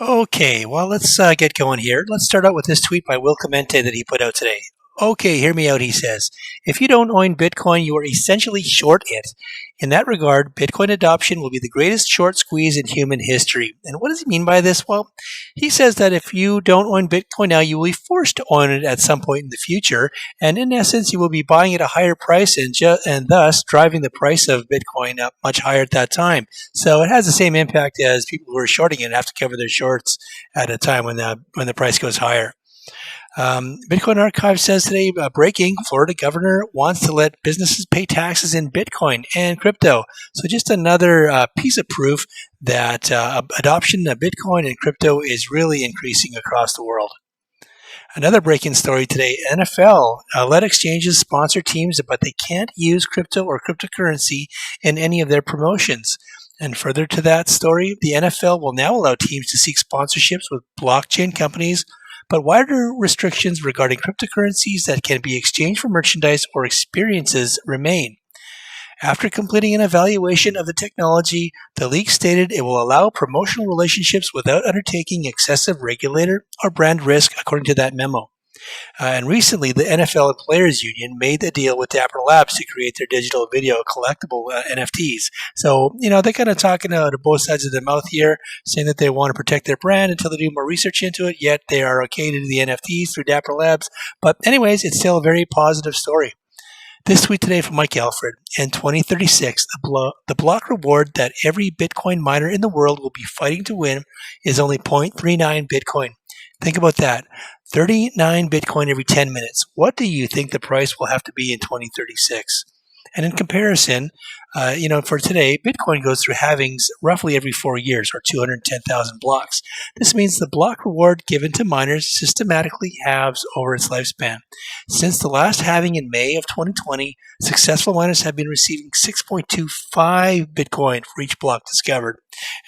Okay, well, let's get going here. Let's start out with this tweet by Will Clemente that he put out today. Okay, hear me out, he says. If you don't own Bitcoin, you are essentially short it. In that regard, Bitcoin adoption will be the greatest short squeeze in human history. And what does he mean by this? Well, he says that if you don't own Bitcoin now, you will be forced to own it at some point in the future. And in essence, you will be buying at a higher price and thus driving the price of Bitcoin up much higher at that time. So it has the same impact as people who are shorting it have to cover their shorts at a time when the price goes higher. Bitcoin Archive says today, breaking, Florida governor wants to let businesses pay taxes in Bitcoin and crypto. So just another piece of proof that adoption of Bitcoin and crypto is really increasing across the world. Another breaking story today, NFL let exchanges sponsor teams, but they can't use crypto or cryptocurrency in any of their promotions. And further to that story, the NFL will now allow teams to seek sponsorships with blockchain companies, but wider restrictions regarding cryptocurrencies that can be exchanged for merchandise or experiences remain. After completing an evaluation of the technology, the league stated it will allow promotional relationships without undertaking excessive regulator or brand risk, according to that memo. And recently, the NFL and Players Union made a deal with Dapper Labs to create their digital video collectible NFTs. So, they're kind of talking out of both sides of their mouth here, saying that they want to protect their brand until they do more research into it, yet they are okay to do the NFTs through Dapper Labs. But anyways, it's still a very positive story. This tweet today from Mike Alfred. In 2036, the block reward that every Bitcoin miner in the world will be fighting to win is only 0.39 Bitcoin. Think about that. 39 Bitcoin every 10 minutes. What do you think the price will have to be in 2036? And in comparison, for today, Bitcoin goes through halvings roughly every 4 years, or 210,000 blocks. This means the block reward given to miners systematically halves over its lifespan. Since the last halving in May of 2020, successful miners have been receiving 6.25 Bitcoin for each block discovered,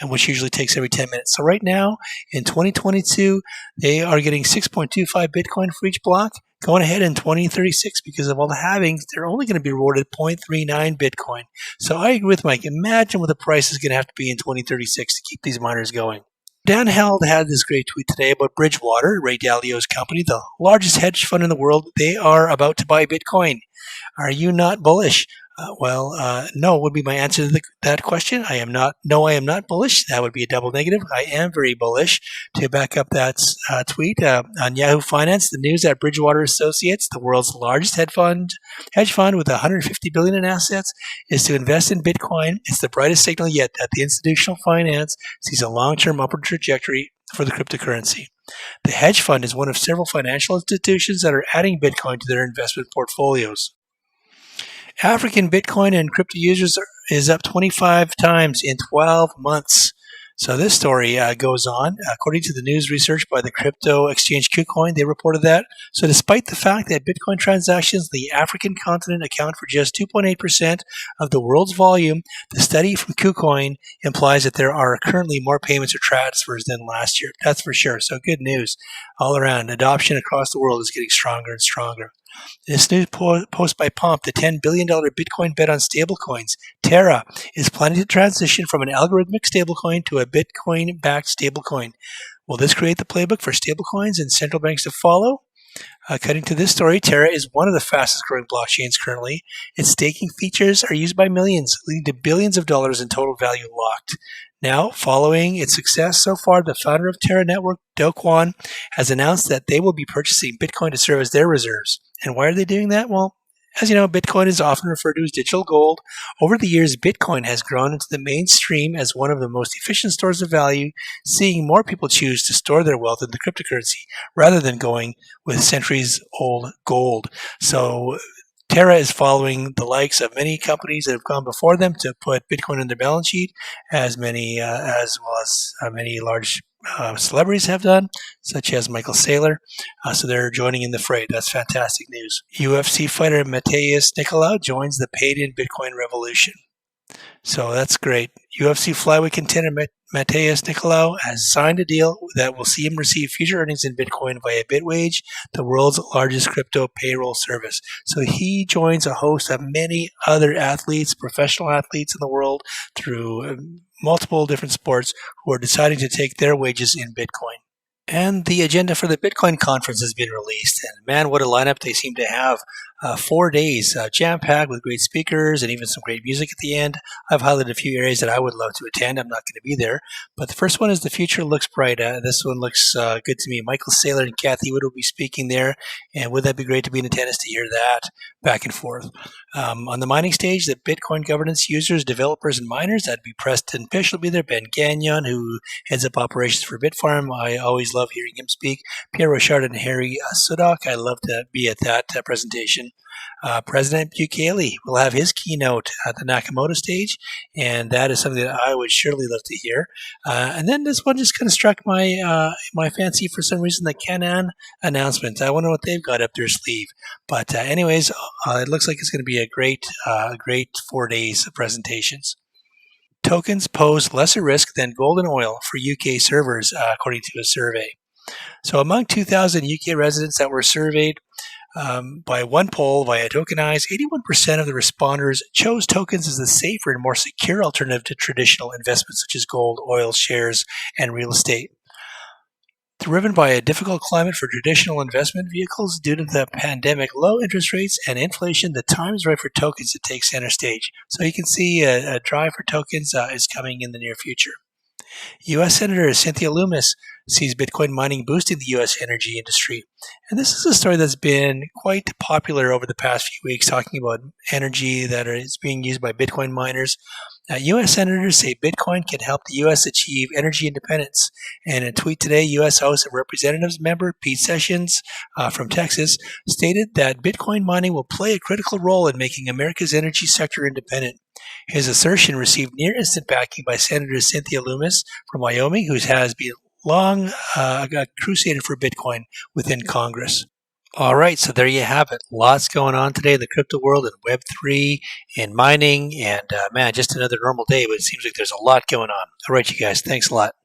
and which usually takes every 10 minutes. So right now, in 2022, they are getting 6.25 Bitcoin for each block. Going ahead in 2036, because of all the halvings, they're only going to be rewarded 0.39 Bitcoin. So I agree with Mike. Imagine what the price is going to have to be in 2036 to keep these miners going. Dan Held had this great tweet today about Bridgewater, Ray Dalio's company, the largest hedge fund in the world. They are about to buy Bitcoin. Are you not bullish? No would be my answer to that question. I am not. No, I am not bullish. That would be a double negative. I am very bullish. To back up that tweet on Yahoo Finance, the news that Bridgewater Associates, the world's largest hedge fund with 150 billion in assets, is to invest in Bitcoin. It's the brightest signal yet that the institutional finance sees a long-term upward trajectory for the cryptocurrency. The hedge fund is one of several financial institutions that are adding Bitcoin to their investment portfolios. African Bitcoin and crypto users is up 25 times in 12 months. So this story goes on. According to the news research by the crypto exchange KuCoin, they reported that. So despite the fact that Bitcoin transactions in the African continent account for just 2.8% of the world's volume, the study from KuCoin implies that there are currently more payments or transfers than last year. That's for sure. So good news all around. Adoption across the world is getting stronger and stronger. This new post by Pomp, the $10 billion Bitcoin bet on stablecoins. Terra is planning to transition from an algorithmic stablecoin to a Bitcoin-backed stablecoin. Will this create the playbook for stablecoins and central banks to follow? Cutting to this story, Terra is one of the fastest growing blockchains currently. Its staking features are used by millions, leading to billions of dollars in total value locked. Now, following its success so far, the founder of Terra Network, Do Kwon, has announced that they will be purchasing Bitcoin to serve as their reserves. And why are they doing that? Well, as you know, Bitcoin is often referred to as digital gold. Over the years, Bitcoin has grown into the mainstream as one of the most efficient stores of value, seeing more people choose to store their wealth in the cryptocurrency rather than going with centuries-old gold. So Terra is following the likes of many companies that have gone before them to put Bitcoin on their balance sheet, as well as many large celebrities have done, such as Michael Saylor. So they're joining in the fray. That's fantastic news. UFC fighter Mateus Nicolau joins the paid-in Bitcoin revolution. So that's great. UFC flyweight contender Mateus Nicolau has signed a deal that will see him receive future earnings in Bitcoin via Bitwage, the world's largest crypto payroll service. So he joins a host of many other athletes, professional athletes in the world, through multiple different sports who are deciding to take their wages in Bitcoin. And the agenda for the Bitcoin conference has been released. And man, what a lineup they seem to have. 4 days, jam packed with great speakers and even some great music at the end. I've highlighted a few areas that I would love to attend. I'm not going to be there. But the first one is The Future Looks Bright. This one looks good to me. Michael Saylor and Kathy Wood will be speaking there. And would that be great to be in attendance to hear that back and forth? On the mining stage, the Bitcoin governance users, developers, and miners, that'd be Preston Fish will be there. Ben Gagnon, who heads up operations for Bitfarm. I always love hearing him speak. Pierre Rochard and Harry Sudak. I love to be at that presentation. President Bukele will have his keynote at the Nakamoto stage, and that is something that I would surely love to hear. And then this one just kind of struck my fancy for some reason, the Canaan announcement. I wonder what they've got up their sleeve. But anyways, it looks like it's going to be a great 4 days of presentations. Tokens pose lesser risk than gold and oil for UK servers, according to a survey. So among 2,000 UK residents that were surveyed by one poll via Tokenize, 81% of the responders chose tokens as a safer and more secure alternative to traditional investments such as gold, oil, shares, and real estate. Driven by a difficult climate for traditional investment vehicles due to the pandemic, low interest rates, and inflation, the time is right for tokens to take center stage. So you can see a drive for tokens is coming in the near future. U.S. Senator Cynthia Lummis sees Bitcoin mining boosting the U.S. energy industry. And this is a story that's been quite popular over the past few weeks, talking about energy that is being used by Bitcoin miners. U.S. senators say Bitcoin can help the U.S. achieve energy independence. And in a tweet today, U.S. House of Representatives member Pete Sessions from Texas stated that Bitcoin mining will play a critical role in making America's energy sector independent. His assertion received near instant backing by Senator Cynthia Lummis from Wyoming, who has been long a crusader for Bitcoin within Congress. All right, so there you have it. Lots going on today in the crypto world and Web3 and mining. And man, just another normal day, but it seems like there's a lot going on. All right, you guys, thanks a lot.